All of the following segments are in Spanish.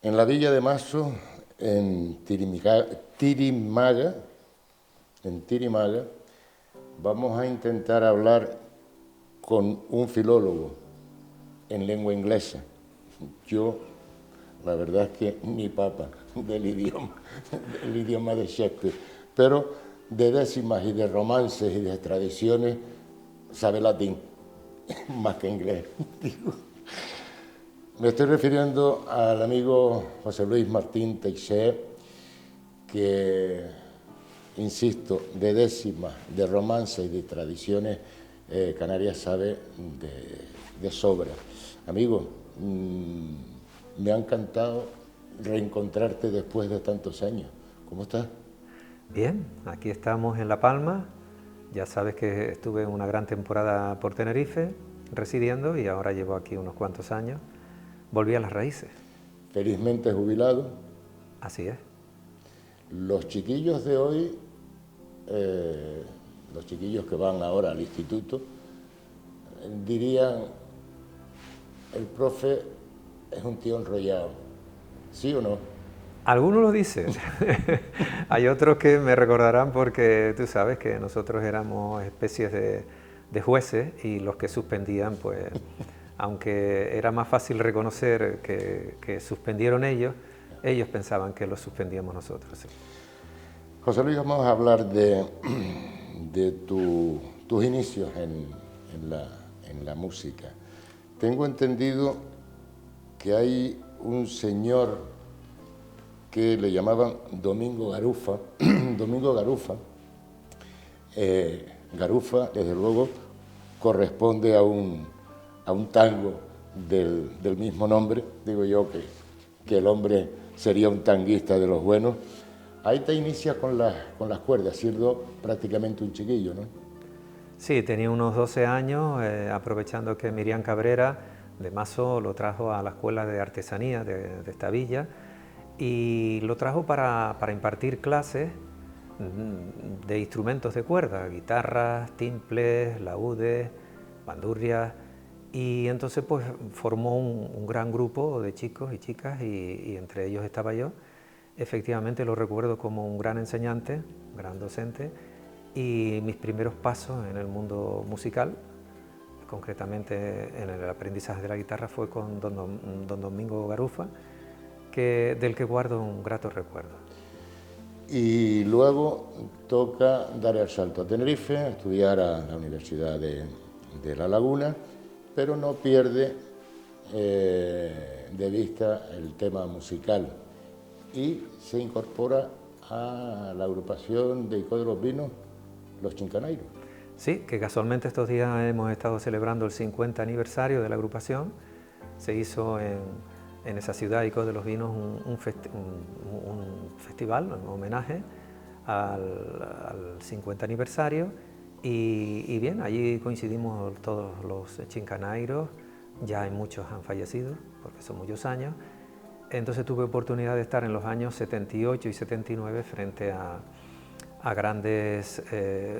En la Villa de Mazo, Tirimaga, vamos a intentar hablar con un filólogo en lengua inglesa. Yo, la verdad es que ni papa del idioma de Shakespeare, pero de décimas y de romances y de tradiciones sabe latín, más que inglés. Me estoy refiriendo al amigo José Luis Martín Teixeira, que, insisto, de décimas, de romances y de tradiciones canarias sabe de sobra. Amigo, me ha encantado reencontrarte después de tantos años. ¿Cómo estás? Bien, aquí estamos en La Palma. Ya sabes que estuve una gran temporada por Tenerife residiendo y ahora llevo aquí unos cuantos años. Volví a las raíces. Felizmente jubilado. Así es. Los chiquillos de hoy, los chiquillos que van ahora al instituto, dirían, el profe es un tío enrollado. ¿Sí o no? Algunos lo dicen. Hay otros que me recordarán porque tú sabes que nosotros éramos especies de jueces y los que suspendían, pues, aunque era más fácil reconocer que suspendieron ellos pensaban que los suspendíamos nosotros. Sí. José Luis, vamos a hablar de tus inicios en la música. Tengo entendido que hay un señor que le llamaban Domingo Garufa. Domingo Garufa. Garufa, desde luego, corresponde a un tango del mismo nombre. Digo yo que el hombre sería un tanguista de los buenos. Ahí te inicias con las cuerdas, siendo prácticamente un chiquillo, ¿no? Sí, tenía unos 12 años, aprovechando que Miriam Cabrera de Mazo lo trajo a la escuela de artesanía de esta villa y lo trajo para impartir clases de instrumentos de cuerda, guitarras, timples, laúdes, bandurrias, y entonces pues formó un gran grupo de chicos y chicas y entre ellos estaba yo. Efectivamente lo recuerdo como un gran enseñante, un gran docente, y mis primeros pasos en el mundo musical, concretamente en el aprendizaje de la guitarra, fue con don Domingo Garufa, del que guardo un grato recuerdo. Y luego toca dar el salto a Tenerife, estudiar a la Universidad de La Laguna, pero no pierde de vista el tema musical y se incorpora a la agrupación de Icó de los Vinos, Los Chincanairos. Sí, que casualmente estos días hemos estado celebrando el 50 aniversario de la agrupación. Se hizo en esa ciudad, Icó de los Vinos, un festival, un homenaje al 50 aniversario y bien, allí coincidimos todos los chincanairos, ya hay muchos han fallecido porque son muchos años, entonces tuve oportunidad de estar en los años 78 y 79 frente a grandes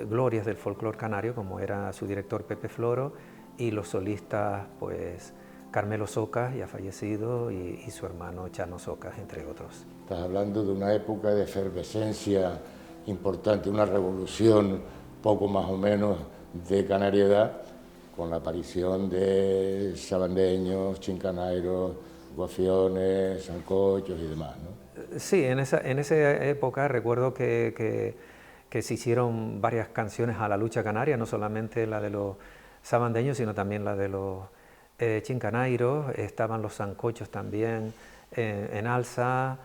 glorias del folclore canario, como era su director Pepe Floro y los solistas, pues, Carmelo Socas, ya fallecido, y su hermano Chano Socas, entre otros. Estás hablando de una época de efervescencia importante, una revolución poco más o menos de canariedad, con la aparición de sabandeños, chincanairos, guafiones, sancochos y demás, ¿no? Sí, en esa época recuerdo que se hicieron varias canciones a la lucha canaria, no solamente la de los sabandeños, sino también la de los chincanairos, estaban los sancochos también en alza,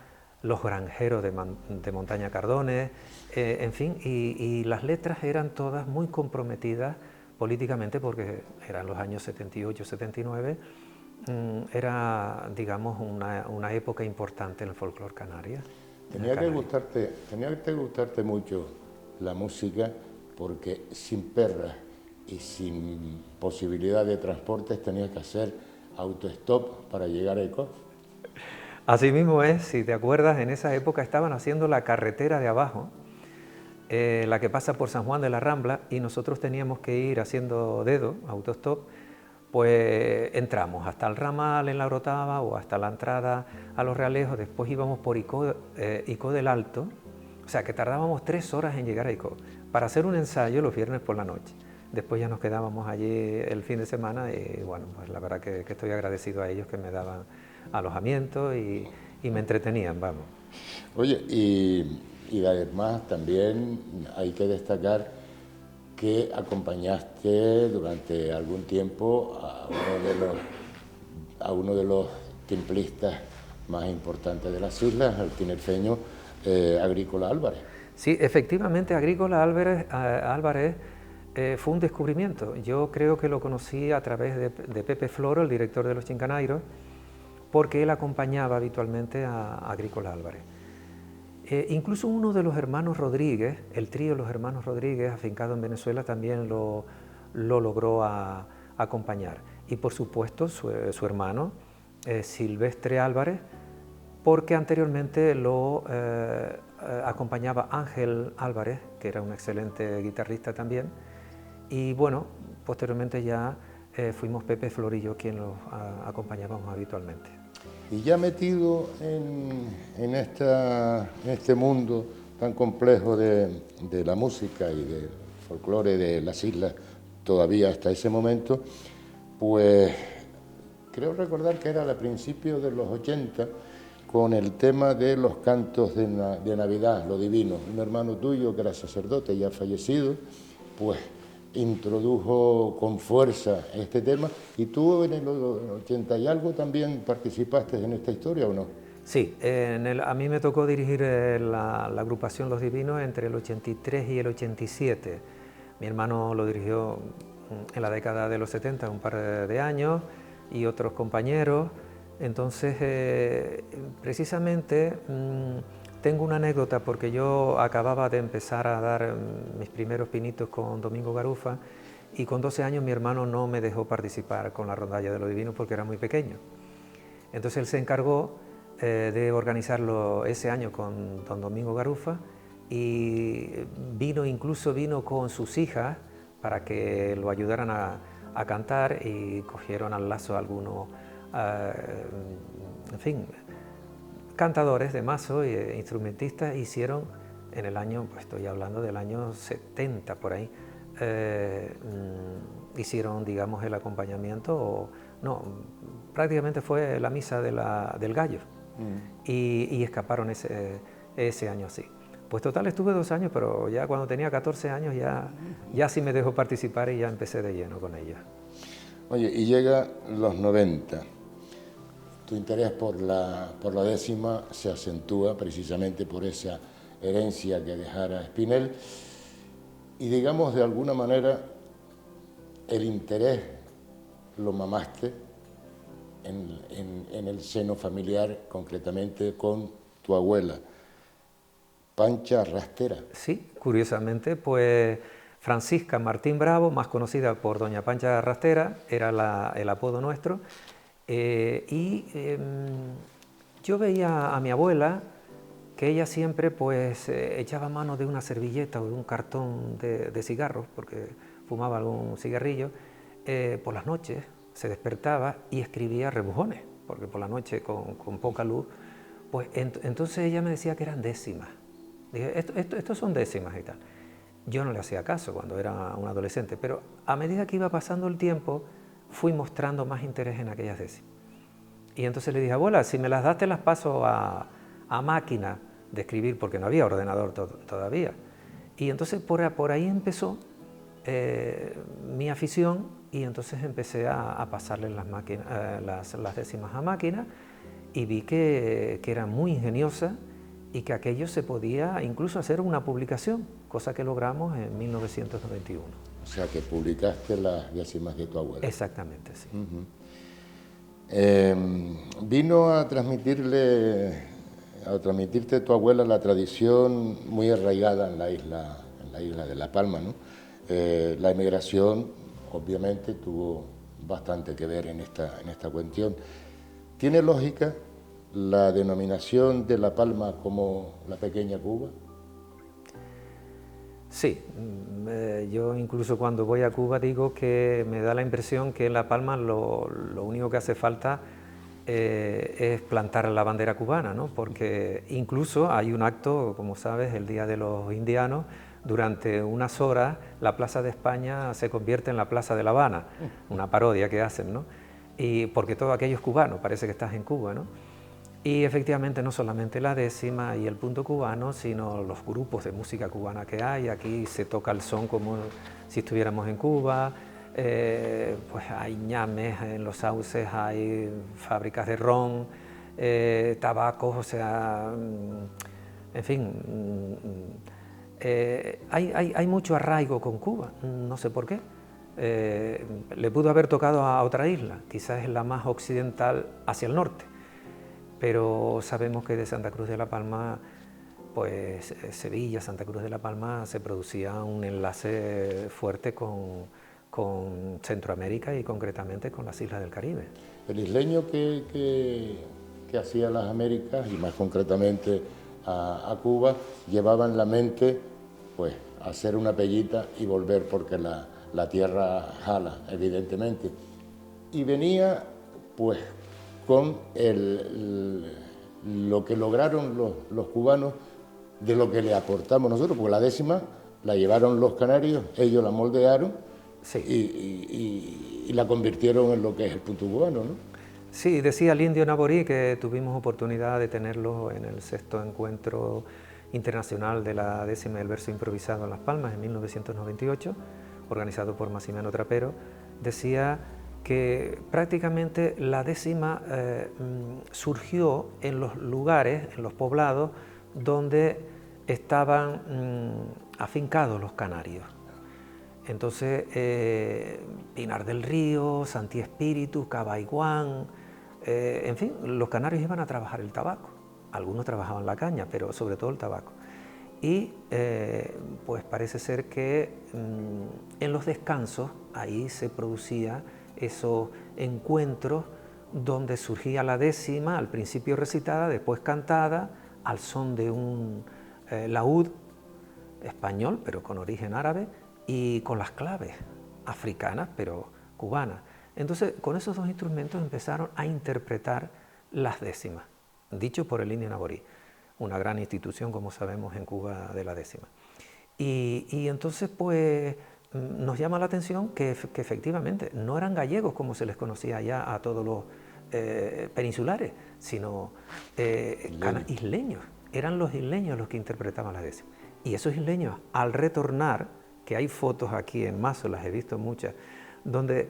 los granjeros de Montaña Cardones, en fin, y las letras eran todas muy comprometidas políticamente porque eran los años 78, 79, era, digamos, una época importante en el folclore canario. Tenía que gustarte mucho la música porque sin perras y sin posibilidad de transportes tenías que hacer autostop para llegar a Icó. Así mismo es, si te acuerdas, en esa época estaban haciendo la carretera de abajo, la que pasa por San Juan de la Rambla, y nosotros teníamos que ir haciendo dedo, autostop, pues entramos hasta el ramal en la Orotava o hasta la entrada a Los Realejos, después íbamos por Icó del Alto, o sea que tardábamos 3 horas en llegar a Icó para hacer un ensayo los viernes por la noche. Después ya nos quedábamos allí el fin de semana y bueno, pues la verdad que estoy agradecido a ellos que me daban alojamiento y me entretenían, vamos. Oye, y además también hay que destacar que acompañaste durante algún tiempo a uno de los timplistas más importantes de las islas, el tinerfeño Agrícola Álvarez. Sí, efectivamente, Agrícola Álvarez fue un descubrimiento. Yo creo que lo conocí a través de Pepe Floro, el director de Los Chincanairos, porque él acompañaba habitualmente a Agrícola Álvarez. Incluso uno de los hermanos Rodríguez, el trío de los hermanos Rodríguez, afincado en Venezuela, también lo logró acompañar. Y por supuesto su hermano, Silvestre Álvarez, porque anteriormente lo acompañaba Ángel Álvarez, que era un excelente guitarrista también. Y bueno, posteriormente ya fuimos Pepe Flor y yo quien los acompañábamos habitualmente. Y ya metido en este mundo tan complejo de la música y del folclore de las islas, todavía hasta ese momento, pues creo recordar que era a principios de los 80, con el tema de los cantos de Navidad, lo divino. Un hermano tuyo que era sacerdote, ya fallecido, pues introdujo con fuerza este tema. ¿Y tú en el 80 y algo también participaste en esta historia o no? Sí, a mí me tocó dirigir la agrupación Los Divinos entre el 83 y el 87. Mi hermano lo dirigió en la década de los 70, un par de años, y otros compañeros. Entonces, precisamente, tengo una anécdota porque yo acababa de empezar a dar mis primeros pinitos con Domingo Garufa y con 12 años mi hermano no me dejó participar con la rondalla de Los Divinos porque era muy pequeño. Entonces él se encargó de organizarlo ese año con don Domingo Garufa y incluso vino con sus hijas para que lo ayudaran a cantar y cogieron al lazo algunos, en fin, cantadores de mazo e instrumentistas. Hicieron en el año, pues estoy hablando del año 70 por ahí, hicieron, digamos, el acompañamiento, prácticamente fue la misa del gallo, y escaparon ese año así. Pues total, estuve 2 años, pero ya cuando tenía 14 años ya sí me dejó participar y ya empecé de lleno con ella. Oye, y llega los 90. Tu interés por la décima se acentúa precisamente por esa herencia que dejara Espinel y digamos de alguna manera el interés lo mamaste en el seno familiar, concretamente con tu abuela, Pancha Rastera. Sí, curiosamente, pues Francisca Martín Bravo, más conocida por Doña Pancha Rastera, era el apodo nuestro. Yo veía a mi abuela que ella siempre pues echaba mano de una servilleta o de un cartón de cigarros, porque fumaba algún cigarrillo, por las noches se despertaba y escribía rebujones, porque por la noche con poca luz, pues entonces ella me decía que eran décimas. Dije, estos son décimas y tal. Yo no le hacía caso cuando era un adolescente, pero a medida que iba pasando el tiempo, fui mostrando más interés en aquellas décimas. Y entonces le dije, abuela, si me las das te las paso a máquina de escribir, porque no había ordenador todavía. Y entonces por ahí empezó mi afición y entonces empecé a pasarle las décimas a máquina y vi que era muy ingeniosa y que aquello se podía incluso hacer una publicación, cosa que logramos en 1991. O sea, que publicaste las décimas de tu abuela. Exactamente, sí. Vino a transmitirte tu abuela la tradición muy arraigada en la isla de La Palma, ¿no? La emigración, obviamente, tuvo bastante que ver en esta cuestión. ¿Tiene lógica la denominación de La Palma como la pequeña Cuba? Sí, yo incluso cuando voy a Cuba digo que me da la impresión que en La Palma lo único que hace falta es plantar la bandera cubana, ¿no? Porque incluso hay un acto, como sabes, el Día de los Indianos, durante unas horas la Plaza de España se convierte en la Plaza de La Habana, una parodia que hacen, ¿no? Y porque todo aquello es cubano, parece que estás en Cuba, ¿no? Y efectivamente no solamente la décima y el punto cubano, sino los grupos de música cubana que hay. Aquí se toca el son como si estuviéramos en Cuba, pues hay ñames en los sauces, hay fábricas de ron, tabacos, o sea, en fin, hay mucho arraigo con Cuba, no sé por qué. Le pudo haber tocado a otra isla, quizás es la más occidental hacia el norte, pero sabemos que de Santa Cruz de la Palma, pues Sevilla, Santa Cruz de la Palma, se producía un enlace fuerte con Centroamérica y concretamente con las islas del Caribe. El isleño que hacía las Américas, y más concretamente a Cuba, llevaba en la mente pues hacer una pellita y volver, porque la tierra jala, evidentemente. Y venía pues con lo que lograron los cubanos de lo que le aportamos nosotros, porque la décima la llevaron los canarios, ellos la moldearon, sí, y la convirtieron en lo que es el punto cubano, ¿no? Sí, decía el indio Naborí que tuvimos oportunidad de tenerlo en el 6º encuentro internacional de la décima del verso improvisado en Las Palmas en 1998, organizado por Massimeno Trapero. Decía que prácticamente la décima surgió en los lugares, en los poblados, donde estaban afincados los canarios. Entonces, Pinar del Río, Santi Espíritu, Cabaiguán, en fin, los canarios iban a trabajar el tabaco. Algunos trabajaban la caña, pero sobre todo el tabaco. Y pues parece ser que en los descansos ahí se producía esos encuentros donde surgía la décima, al principio recitada, después cantada, al son de un laúd español, pero con origen árabe, y con las claves africanas, pero cubanas. Entonces, con esos dos instrumentos empezaron a interpretar las décimas, dicho por el indio Naborí, una gran institución, como sabemos, en Cuba de la décima. Y entonces, pues, nos llama la atención que efectivamente no eran gallegos como se les conocía ya a todos los peninsulares, sino isleños. Eran los isleños los que interpretaban la décima. Y esos isleños, al retornar, que hay fotos aquí en Mazo, las he visto muchas, donde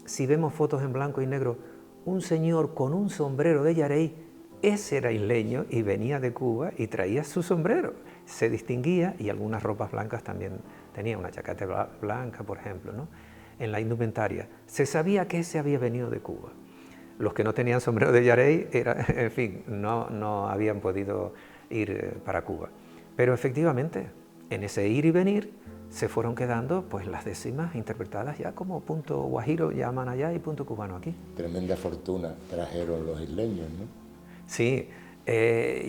si vemos fotos en blanco y negro, un señor con un sombrero de Yarey, ese era isleño y venía de Cuba y traía su sombrero. Se distinguía, y algunas ropas blancas también tenía, una chaqueta blanca, por ejemplo, ¿no? En la indumentaria. Se sabía que ese había venido de Cuba. Los que no tenían sombrero de Yarey, en fin, no habían podido ir para Cuba. Pero efectivamente, en ese ir y venir, se fueron quedando pues las décimas interpretadas ya como punto guajiro, llaman allá, y punto cubano aquí. Tremenda fortuna trajeron los isleños, ¿no? Sí,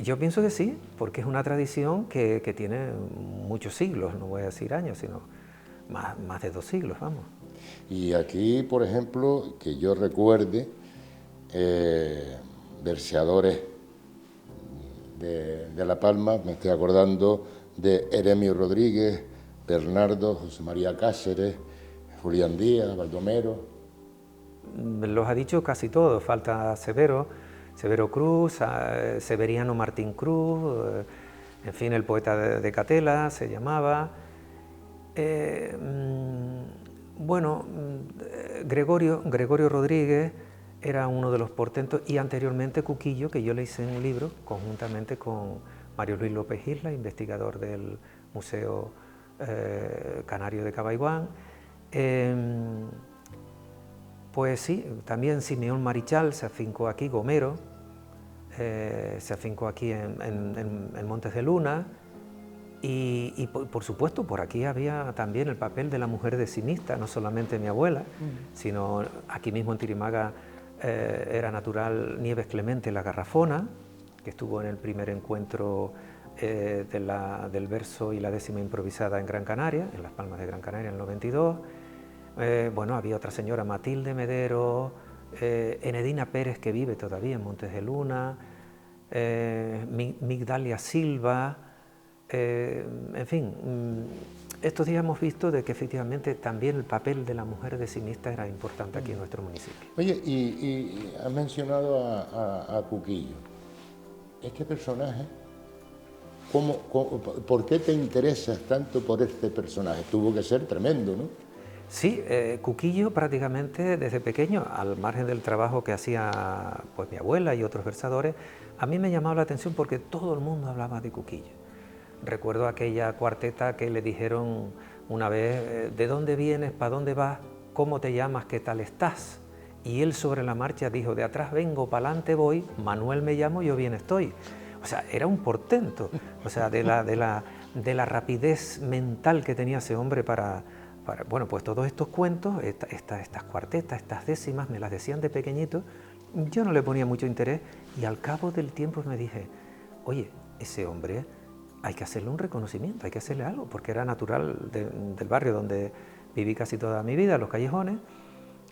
yo pienso que sí, porque es una tradición que tiene muchos siglos, no voy a decir años, sino más de 2 siglos, vamos. Y aquí, por ejemplo, que yo recuerde, verseadores de La Palma, me estoy acordando de Eremio Rodríguez, Bernardo, José María Cáceres, Julián Díaz, Baldomero. Los ha dicho casi todos, falta Severo Cruz, Severiano Martín Cruz, en fin, el poeta de Catela se llamaba. Bueno, Gregorio Rodríguez era uno de los portentos, y anteriormente Cuquillo, que yo le hice un libro conjuntamente con Mario Luis López Isla, investigador del Museo Canario de Cabaiguán. Pues sí, también Simeón Marichal se afincó aquí, Gomero, se afincó aquí en Montes de Luna, y por supuesto por aquí había también el papel de la mujer decimista, no solamente mi abuela, sino aquí mismo en Tirimaga era natural Nieves Clemente la Garrafona, que estuvo en el primer encuentro del verso y la décima improvisada en Gran Canaria, en Las Palmas de Gran Canaria en el 92. Bueno, había otra señora, Matilde Medero, Enedina Pérez, que vive todavía en Montes de Luna, Migdalia Silva, en fin, estos días hemos visto de que efectivamente también el papel de la mujer decimista era importante aquí en nuestro municipio. Oye, y has mencionado a Cuquillo. Este personaje, ¿por qué te interesas tanto por este personaje? Tuvo que ser tremendo, ¿no? Sí, Cuquillo prácticamente desde pequeño, al margen del trabajo que hacía pues mi abuela y otros versadores, a mí me llamaba la atención porque todo el mundo hablaba de Cuquillo. Recuerdo aquella cuarteta que le dijeron una vez, ¿de dónde vienes, para dónde vas, cómo te llamas, qué tal estás? Y él sobre la marcha dijo, de atrás vengo, para adelante voy, Manuel me llamo, yo bien estoy. O sea, era un portento, o sea, de la rapidez mental que tenía ese hombre para bueno, pues todos estos cuentos, estas cuartetas, estas décimas, me las decían de pequeñito, yo no le ponía mucho interés y al cabo del tiempo me dije, oye, ese hombre hay que hacerle un reconocimiento, hay que hacerle algo, porque era natural del barrio donde viví casi toda mi vida, Los Callejones,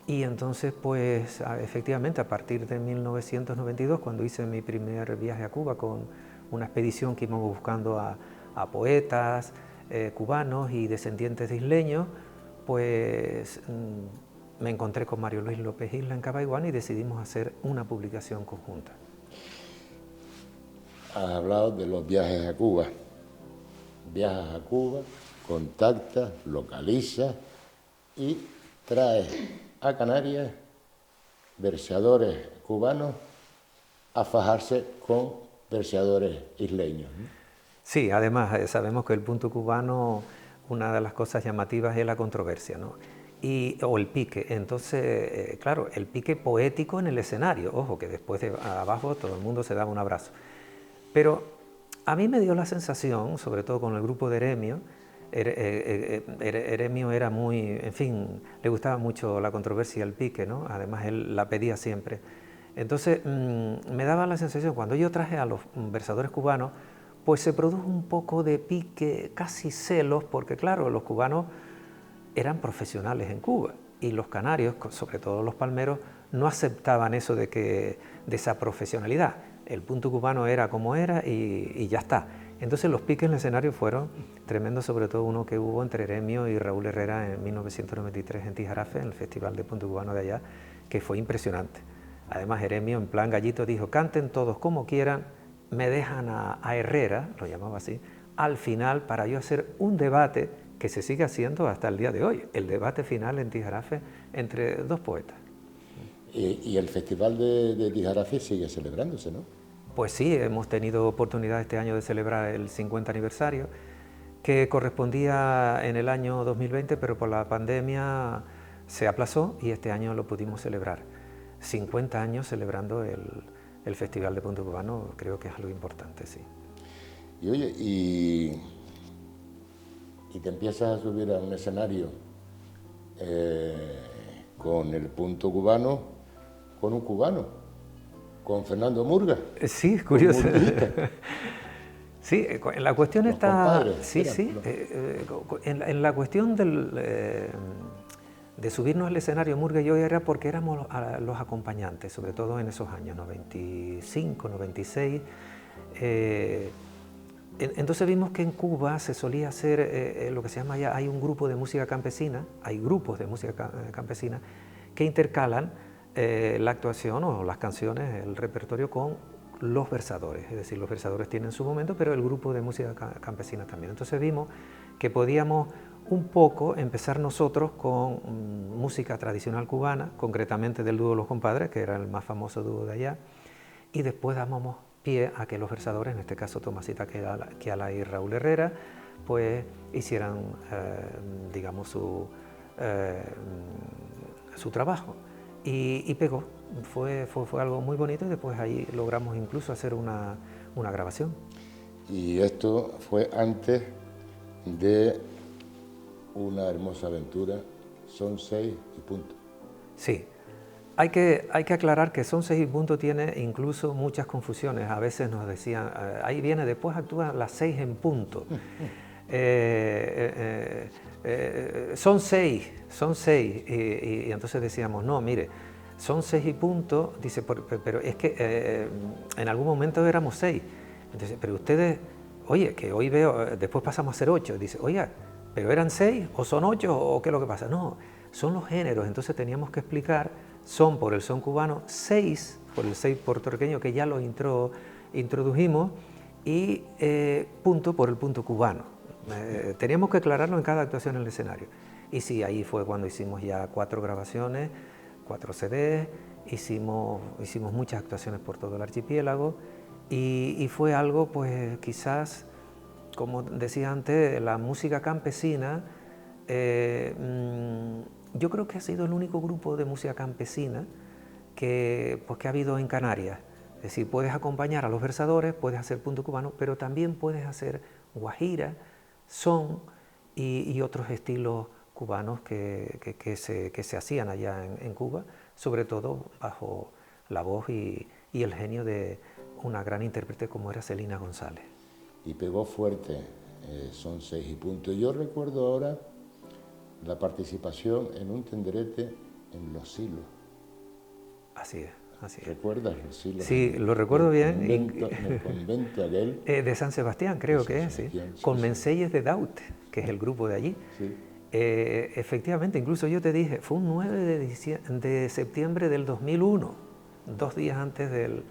y entonces pues efectivamente a partir de 1992, cuando hice mi primer viaje a Cuba con una expedición que íbamos buscando a poetas, cubanos y descendientes de isleños, pues me encontré con Mario Luis López Isla en Cabaiguán y decidimos hacer una publicación conjunta. Has hablado de los viajes a Cuba. Viajas a Cuba, contactas, localizas y traes a Canarias versadores cubanos a fajarse con versadores isleños, ¿no? Sí, además sabemos que el punto cubano, una de las cosas llamativas es la controversia, ¿no? O el pique. Entonces, claro, el pique poético en el escenario. Ojo, que después de abajo todo el mundo se daba un abrazo. Pero a mí me dio la sensación, sobre todo con el grupo de Eremio, Eremio era muy, en fin, le gustaba mucho la controversia y el pique, ¿no? Además él la pedía siempre. Entonces me daba la sensación, cuando yo traje a los versadores cubanos, pues se produjo un poco de pique, casi celos, porque claro, los cubanos eran profesionales en Cuba y los canarios, sobre todo los palmeros, no aceptaban eso de esa profesionalidad. El punto cubano era como era y ya está. Entonces los piques en el escenario fueron tremendos, sobre todo uno que hubo entre Eremio y Raúl Herrera en 1993 en Tijarafe, en el Festival de Punto Cubano de allá, que fue impresionante. Además Eremio, en plan gallito, dijo, canten todos como quieran, me dejan a Herrera, lo llamaba así, al final para yo hacer un debate que se sigue haciendo hasta el día de hoy, el debate final en Tijarafe entre dos poetas. Y el Festival de Tijarafe sigue celebrándose, ¿no? Pues sí, hemos tenido oportunidad este año de celebrar el 50 aniversario, que correspondía en el año 2020, pero por la pandemia se aplazó y este año lo pudimos celebrar. 50 años celebrando el Festival de Punto Cubano, creo que es algo importante, sí. Y oye, y te empiezas a subir a un escenario con el Punto Cubano, con un cubano, con Fernando Murga. Sí, es curioso. Sí, la cuestión los está... compadres, sí, sí, en la cuestión de subirnos al escenario, Murga y yo, era porque éramos los acompañantes, sobre todo en esos años, 95, 96. Entonces vimos que en Cuba se solía hacer lo que se llama ya, hay un grupo de música campesina, hay grupos de música campesina que intercalan la actuación o las canciones, el repertorio con los versadores, es decir, los versadores tienen su momento, pero el grupo de música campesina también. Entonces vimos que podíamos un poco empezar nosotros con música tradicional cubana, concretamente del dúo Los Compadres, que era el más famoso dúo de allá, y después dábamos pie a que los versadores, en este caso Tomasita Queala y Raúl Herrera, pues hicieran, digamos, su trabajo. Y pegó, fue algo muy bonito y después ahí logramos incluso hacer una grabación. Y esto fue antes de una hermosa aventura, son 6 y punto. Sí, hay que aclarar que Son 6 y punto tiene incluso muchas confusiones. A veces nos decían, ahí viene, después actúa las 6 en punto. Son 6, son 6. Y entonces decíamos, no, mire, son 6 y punto, dice, pero es que en algún momento éramos 6. Entonces, pero ustedes, oye, que hoy veo, después pasamos a ser 8. Dice, oiga, pero eran 6 o son 8 o qué es lo que pasa. No, son los géneros, entonces teníamos que explicar, son por el son cubano, 6 por el 6 puertorriqueño, que ya lo introdujimos, y punto por el punto cubano. Teníamos que aclararlo en cada actuación en el escenario. Y sí, ahí fue cuando hicimos ya 4 grabaciones, 4 CDs, hicimos muchas actuaciones por todo el archipiélago, y fue algo, pues quizás, como decía antes, la música campesina, yo creo que ha sido el único grupo de música campesina que ha habido en Canarias. Es decir, puedes acompañar a los versadores, puedes hacer punto cubano, pero también puedes hacer guajira, son y otros estilos cubanos que se hacían allá en Cuba, sobre todo bajo la voz y el genio de una gran intérprete como era Celina González. Y pegó fuerte, Son 6 y punto. Yo recuerdo ahora la participación en un tenderete en Los Silos. Así es, así es. ¿Recuerdas Los Silos? Sí, lo recuerdo bien. En el convento aquel. De San Sebastián, creo que es, sí. Con Menceyes de Daute, que es el grupo de allí. Sí. Efectivamente, incluso yo te dije, fue un 9 de septiembre del 2001, 2 días antes del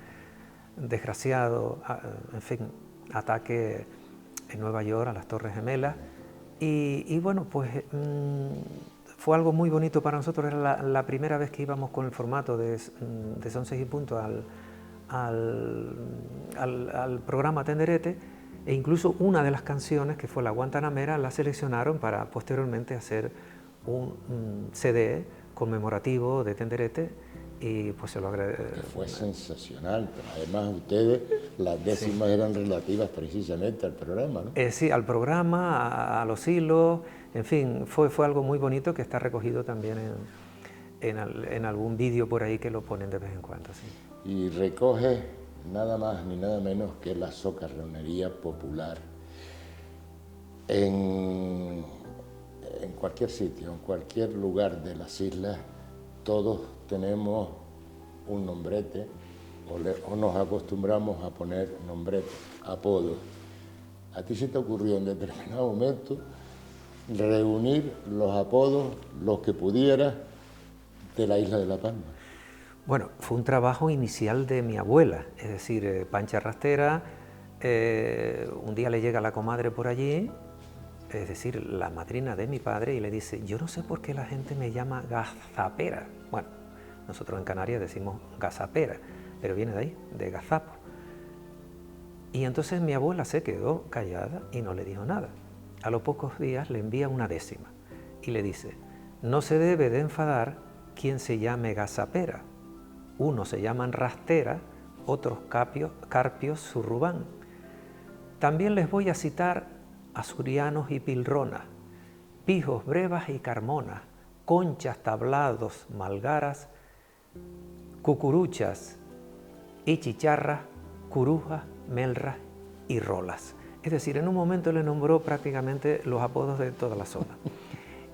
desgraciado, en fin, ataque en Nueva York a las Torres Gemelas. Y bueno, pues fue algo muy bonito para nosotros. Era la primera vez que íbamos con el formato de Son 6 y punto al programa Tenderete, e incluso una de las canciones, que fue La Guantanamera, la seleccionaron para posteriormente hacer un CD conmemorativo de Tenderete, y pues se lo agradezco. Fue sensacional, pero además ustedes, las décimas eran relativas precisamente al programa, ¿no? Sí, al programa, a los hilos, en fin, fue algo muy bonito que está recogido también en algún vídeo por ahí que lo ponen de vez en cuando. Sí. Y recoge nada más ni nada menos que la socarronería popular en cualquier sitio, en cualquier lugar de las islas. Todos tenemos un nombrete o nos acostumbramos a poner nombretes, apodos. ¿A ti se te ocurrió en determinado momento reunir los apodos, los que pudieras, de la isla de La Palma? Bueno, fue un trabajo inicial de mi abuela, es decir, Pancha Rastera. Un día le llega la comadre por allí, es decir, la madrina de mi padre, y le dice, yo no sé por qué la gente me llama gazapera. Bueno, nosotros en Canarias decimos gazapera, pero viene de ahí, de gazapo. Y entonces mi abuela se quedó callada y no le dijo nada. A los pocos días le envía una décima y le dice, no se debe de enfadar quien se llame gazapera. Unos se llaman rastera, otros carpios surrubán. También les voy a citar azurianos y pilronas, pijos, brevas y carmonas, conchas, tablados, malgaras, cucuruchas y chicharras, curujas, melras y rolas. Es decir, en un momento le nombró prácticamente los apodos de toda la zona.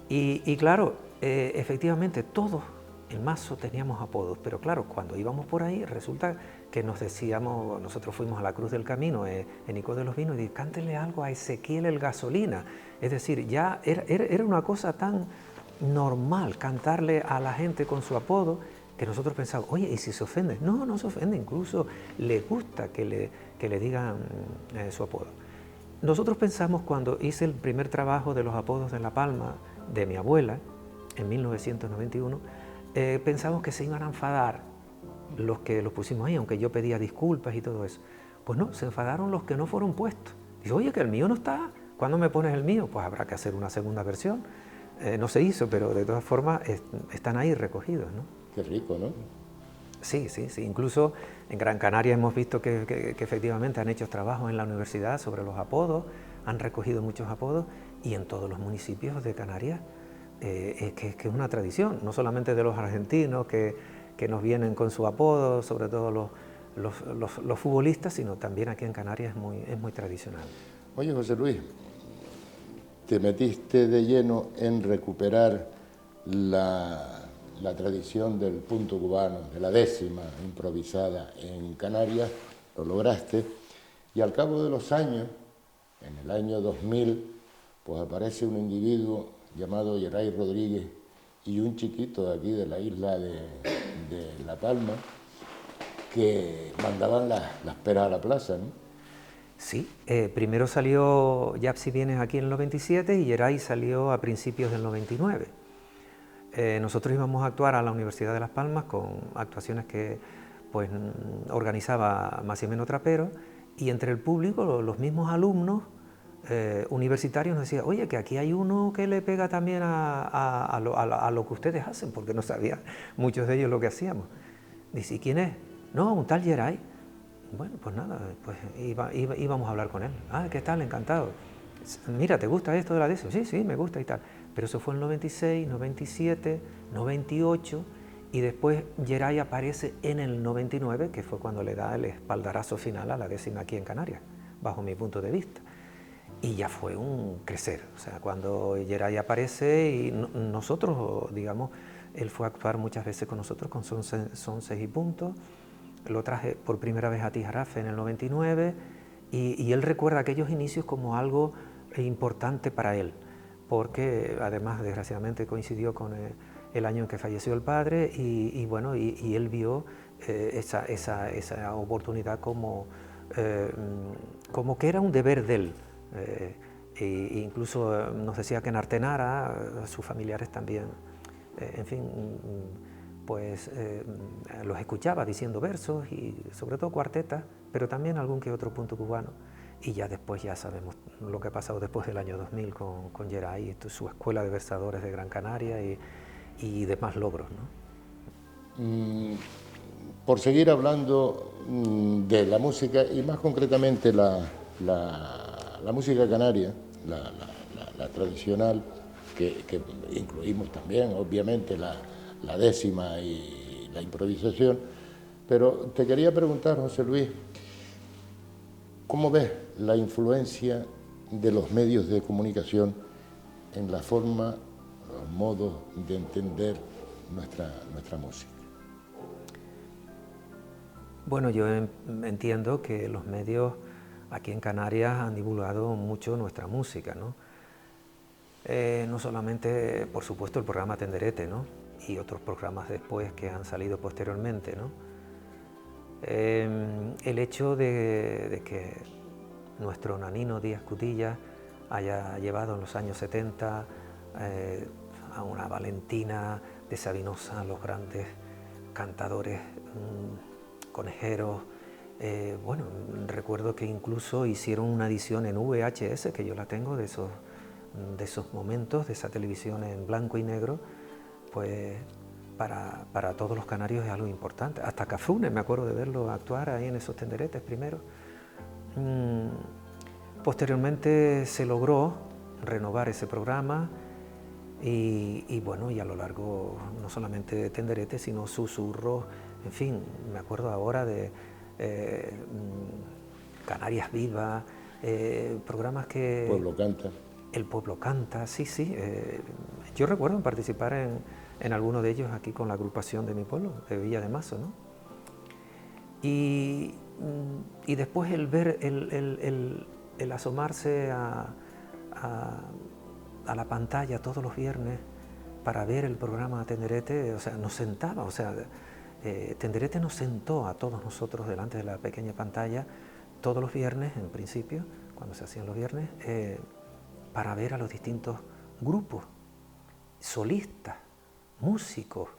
Y claro, efectivamente todos en Mazo teníamos apodos, pero claro, cuando íbamos por ahí resulta que nos decíamos, nosotros fuimos a la Cruz del Camino, en Ico de los Vinos, y dije, cántele algo a Ezequiel el Gasolina. Es decir, ya era una cosa tan normal cantarle a la gente con su apodo, que nosotros pensábamos, oye, ¿y si se ofende? No, no se ofende, incluso le gusta que le digan su apodo. Nosotros pensamos, cuando hice el primer trabajo de los apodos de La Palma, de mi abuela, en 1991, pensamos que se iban a enfadar los que los pusimos ahí, aunque yo pedía disculpas y todo eso. Pues no, se enfadaron los que no fueron puestos. Dice, oye, que el mío no está, ¿cuándo me pones el mío? Pues habrá que hacer una segunda versión. No se hizo, pero de todas formas están ahí recogidos, ¿no? Qué rico, ¿no? Sí, sí, sí. Incluso en Gran Canaria hemos visto que efectivamente han hecho trabajos en la universidad sobre los apodos, han recogido muchos apodos, y en todos los municipios de Canarias es que es una tradición, no solamente de los argentinos que que nos vienen con su apodo, sobre todo los futbolistas, sino también aquí en Canarias es muy tradicional. Oye, José Luis, te metiste de lleno en recuperar la tradición del punto cubano, de la décima improvisada en Canarias, lo lograste, y al cabo de los años, en el año 2000, pues aparece un individuo llamado Geray Rodríguez y un chiquito de aquí de la isla de La Palma, que mandaban las peras a la plaza, ¿no? Sí, primero salió Yapsi Vienes aquí en el 97 y Geray salió a principios del 99. Nosotros íbamos a actuar a la Universidad de Las Palmas con actuaciones que pues, organizaba Massimeno Trapero, y entre el público, los mismos alumnos universitarios nos decían, oye, que aquí hay uno que le pega también a lo que ustedes hacen, porque no sabían muchos de ellos lo que hacíamos. Dice, ¿y quién es? No, un tal Geray. Bueno, pues nada, pues íbamos a hablar con él. Ah, ¿qué tal? Encantado. Mira, ¿te gusta esto de la décima? Sí, sí, me gusta y tal. Pero eso fue en 96, 97, 98, y después Geray aparece en el 99, que fue cuando le da el espaldarazo final a la décima aquí en Canarias, bajo mi punto de vista. Y ya fue un crecer, o sea, cuando Geray aparece y nosotros, digamos, él fue a actuar muchas veces con nosotros con Son 6 y punto. Lo traje por primera vez a Tijarafe en el 99 y él recuerda aquellos inicios como algo importante para él, porque además desgraciadamente coincidió con el año en que falleció el padre y bueno, y él vio esa oportunidad como que era un deber de él. E incluso nos decía que en Artenara sus familiares también, en fin, pues los escuchaba diciendo versos y sobre todo cuartetas, pero también algún que otro punto cubano. Y ya después ya sabemos lo que ha pasado después del año 2000 con Geray, su escuela de versadores de Gran Canaria y demás logros, ¿no? Por seguir hablando de la música y más concretamente la música canaria, la tradicional, que incluimos también obviamente la décima y la improvisación, pero te quería preguntar, José Luis, ¿cómo ves la influencia de los medios de comunicación en la forma, los modos de entender nuestra música? Bueno, yo entiendo que los medios aquí en Canarias han divulgado mucho nuestra música, ¿no? No solamente, por supuesto, el programa Tenderete, ¿no? Y otros programas después que han salido posteriormente, ¿no? El hecho de que nuestro nanino Díaz Cutilla haya llevado en los años 70 a una Valentina de Sabinosa, los grandes cantadores conejeros. Bueno, recuerdo que incluso hicieron una edición en VHS, que yo la tengo, de esos momentos, de esa televisión en blanco y negro, pues para todos los canarios es algo importante. Hasta Cafrune, me acuerdo de verlo actuar ahí en esos tenderetes primero. Posteriormente se logró renovar ese programa y bueno, y a lo largo no solamente de tenderetes, sino susurros, en fin, me acuerdo ahora de Canarias Viva, programas que... Pueblo Canta. El Pueblo Canta, sí, sí. Yo recuerdo participar en alguno de ellos aquí con la agrupación de mi pueblo, de Villa de Mazo, ¿no? Y después el ver, el asomarse a la pantalla todos los viernes para ver el programa Tenderete, o sea, nos sentaba, o sea, Tenderete nos sentó a todos nosotros delante de la pequeña pantalla todos los viernes, en principio, cuando se hacían los viernes, para ver a los distintos grupos, solistas, músicos,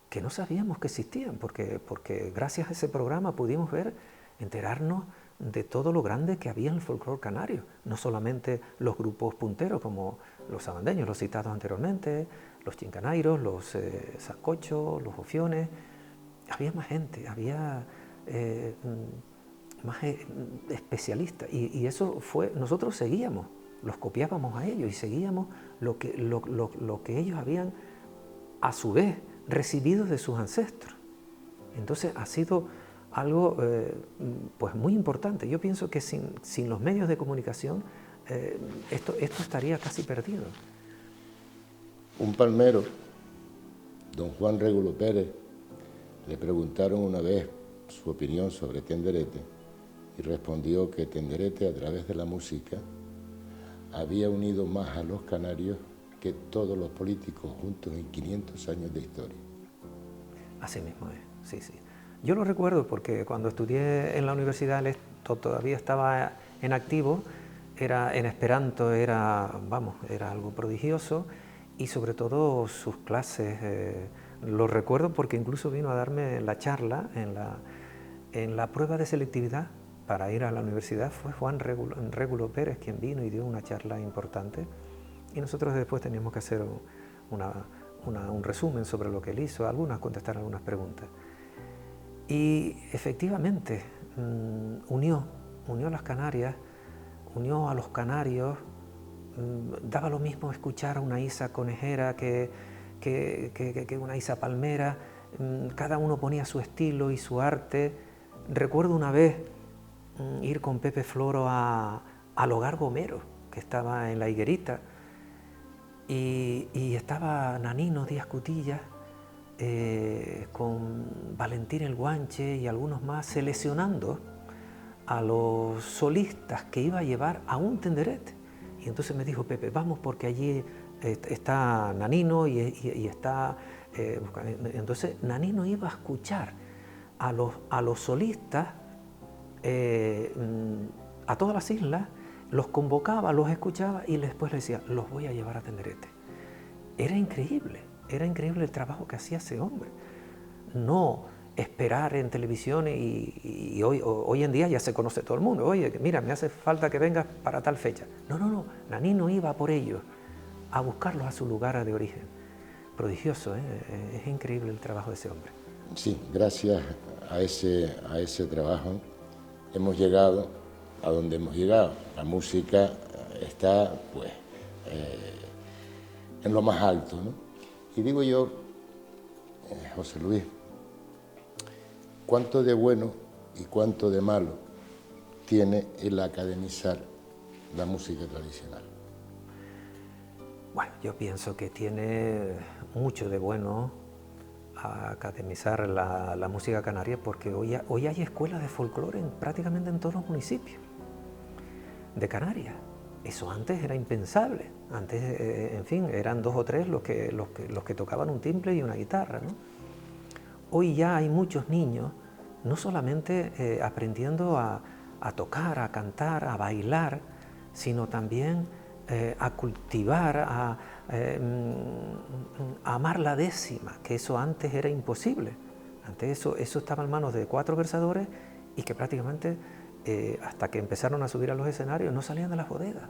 que no sabíamos que existían, porque gracias a ese programa pudimos enterarnos de todo lo grande que había en el folclore canario, no solamente los grupos punteros como los sabandeños, los citados anteriormente, los chincanairos, los sancochos, los ofiones. Había más gente, había más especialistas y eso fue, nosotros seguíamos, los copiábamos a ellos y seguíamos lo que ellos habían a su vez recibido de sus ancestros. Entonces ha sido algo pues muy importante. Yo pienso que sin los medios de comunicación esto estaría casi perdido. Un palmero, don Juan Régulo Pérez, le preguntaron una vez su opinión sobre Tenderete y respondió que Tenderete, a través de la música, había unido más a los canarios que todos los políticos juntos en 500 años de historia. Así mismo es, sí, sí. Yo lo recuerdo porque cuando estudié en la universidad esto todavía estaba en activo, era en esperanto, era algo prodigioso, y sobre todo sus clases, lo recuerdo porque incluso vino a darme la charla en la prueba de selectividad para ir a la universidad. Fue Juan Régulo Pérez quien vino y dio una charla importante, y nosotros después teníamos que hacer un resumen sobre lo que él hizo, contestar algunas preguntas. Y efectivamente unió las Canarias, unió a los canarios. Daba lo mismo escuchar a una Isa Conejera que una Isa Palmera. Cada uno ponía su estilo y su arte. Recuerdo una vez ir con Pepe Floro al Hogar Gomero, que estaba en La Higuerita, y estaba Nanino Díaz Cutillas con Valentín el Guanche y algunos más seleccionando a los solistas que iba a llevar a un tenderete. Y entonces me dijo Pepe, vamos porque allí está Nanino y está... entonces Nanino iba a escuchar a los solistas a todas las islas, los convocaba, los escuchaba y después les decía, los voy a llevar a tenderete. Era increíble el trabajo que hacía ese hombre. No esperar en televisión y hoy en día ya se conoce todo el mundo. Oye, mira, me hace falta que vengas para tal fecha. No, Nanino iba por ellos, a buscarlos a su lugar de origen. Prodigioso, ¿eh? Es increíble el trabajo de ese hombre. Sí, gracias a ese trabajo hemos llegado a donde hemos llegado. La música está, pues, en lo más alto, ¿no? Y digo yo, José Luis, ¿cuánto de bueno y cuánto de malo tiene el academizar la música tradicional? Bueno, yo pienso que tiene mucho de bueno academizar la música canaria, porque hoy hay escuelas de folclore prácticamente en todos los municipios de Canarias. Eso antes era impensable. Antes, en fin, eran 2 o 3 los que tocaban un timbre y una guitarra, ¿no? Hoy ya hay muchos niños, no solamente aprendiendo a tocar, a cantar, a bailar, sino también a cultivar, a amar la décima, que eso antes era imposible. Antes eso estaba en manos de 4 versadores y que prácticamente hasta que empezaron a subir a los escenarios no salían de las bodegas.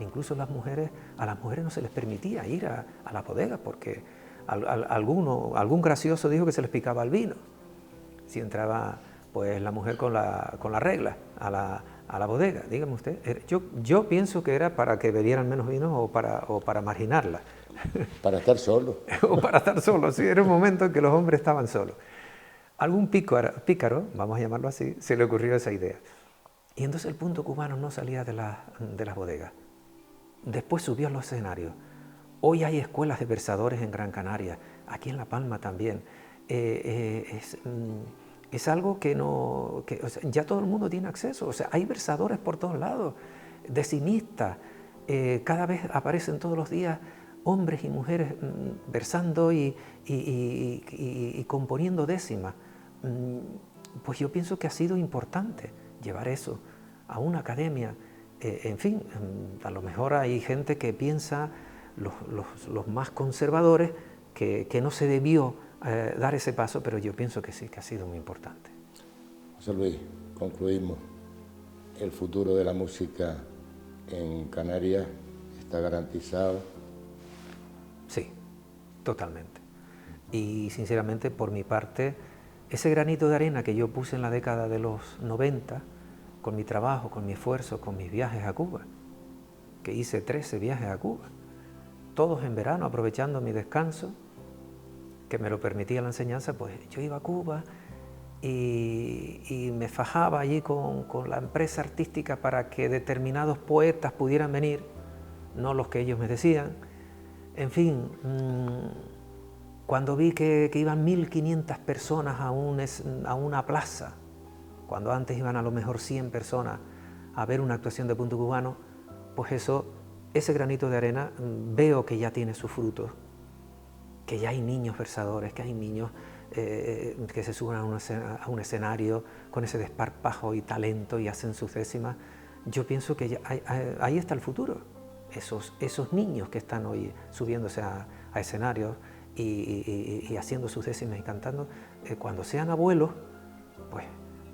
Incluso a las mujeres no se les permitía ir a las bodegas porque algún gracioso dijo que se les picaba el vino si entraba pues la mujer con la regla a la bodega. Dígame usted, yo pienso que era para que bebieran menos vino o para marginarla. Para estar solos. O para estar solos, sí, era un momento en que los hombres estaban solos. Algún pícaro, vamos a llamarlo así, se le ocurrió esa idea. Y entonces el punto cubano no salía de las bodegas. Después subió a los escenarios. Hoy hay escuelas de versadores en Gran Canaria, aquí en La Palma también. Es algo que o sea, ya todo el mundo tiene acceso. O sea, hay versadores por todos lados, decimistas. Cada vez aparecen todos los días hombres y mujeres versando y componiendo décimas. Pues yo pienso que ha sido importante llevar eso a una academia. En fin, a lo mejor hay gente que piensa, los más conservadores, que no se debió dar ese paso, pero yo pienso que sí, que ha sido muy importante. José Luis, concluimos. El futuro de la música en Canarias está garantizado. Sí, totalmente. Y sinceramente, por mi parte, ese granito de arena que yo puse en la década de los 90, con mi trabajo, con mi esfuerzo, con mis viajes a Cuba, que hice 13 viajes a Cuba, todos en verano, aprovechando mi descanso, que me lo permitía la enseñanza, pues yo iba a Cuba y me fajaba allí con la empresa artística para que determinados poetas pudieran venir, no los que ellos me decían. En fin, cuando vi que iban 1500 personas a una plaza, cuando antes iban a lo mejor 100 personas a ver una actuación de punto cubano, pues ese granito de arena veo que ya tiene sus frutos, que ya hay niños versadores, que hay niños que se suben a un escenario con ese desparpajo y talento y hacen sus décimas. Yo pienso que ahí está el futuro, esos niños que están hoy subiéndose a escenarios y haciendo sus décimas y cantando, cuando sean abuelos, pues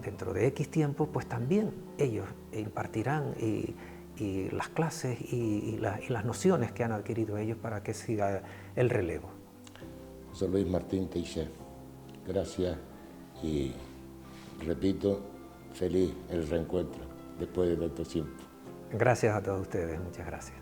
dentro de X tiempo, pues también ellos impartirán las clases y las nociones que han adquirido ellos para que siga el relevo. José Luis Martín Teixeira, gracias y repito, feliz el reencuentro después de tanto tiempo. Gracias a todos ustedes, muchas gracias.